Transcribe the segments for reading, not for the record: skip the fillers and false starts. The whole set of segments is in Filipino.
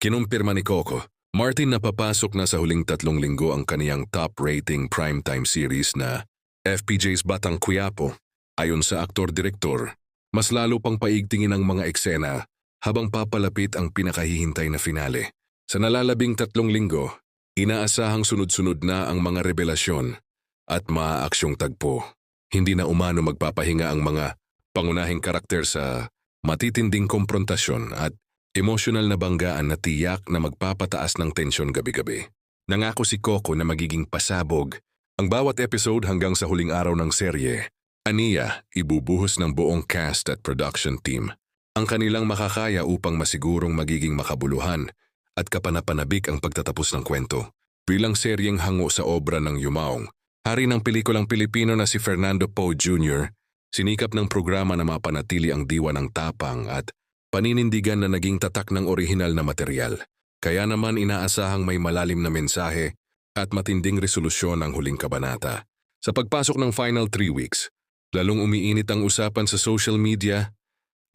Kinumpirma ni Coco, Martin napapasok na sa huling 3 linggo ang kaniyang top rating primetime series na FPJ's Batang Quiapo. Ayon sa aktor-direktor, mas lalo pang paigtingin ang mga eksena habang papalapit ang pinakahihintay na finale. Sa nalalabing 3 linggo, inaasahang sunod-sunod na ang mga revelasyon at maaaksyong tagpo. Hindi na umano magpapahinga ang mga pangunahing karakter sa matitinding komprontasyon at emosyonal na banggaan na tiyak na magpapataas ng tensyon gabi-gabi. Nangako si Coco na magiging pasabog ang bawat episode hanggang sa huling araw ng serye. Aniya, ibubuhos ng buong cast at production team ang kanilang makakaya upang masigurong magiging makabuluhan at kapanapanabik ang pagtatapos ng kwento. Bilang seryeng hango sa obra ng yumaong hari ng pelikulang Pilipino na si Fernando Poe Jr., sinikap ng programa na mapanatili ang diwa ng tapang at paninindigan na naging tatak ng orihinal na material. Kaya naman inaasahang may malalim na mensahe at matinding resolusyon ang huling kabanata. Sa pagpasok ng final 3 weeks, lalong umiinit ang usapan sa social media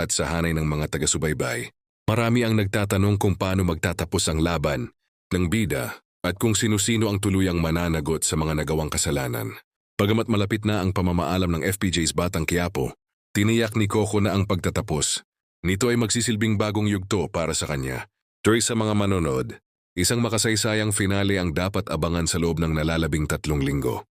at sa hanay ng mga taga-subaybay. Marami ang nagtatanong kung paano magtatapos ang laban ng bida at kung sino-sino ang tuluyang mananagot sa mga nagawang kasalanan. Bagamat malapit na ang pamamaalam ng FPJ's Batang Quiapo, tiniyak ni Coco na ang pagtatapos nito ay magsisilbing bagong yugto para sa kanya. Tuloy sa mga manonood, isang makasaysayang finale ang dapat abangan sa loob ng nalalabing 3 linggo.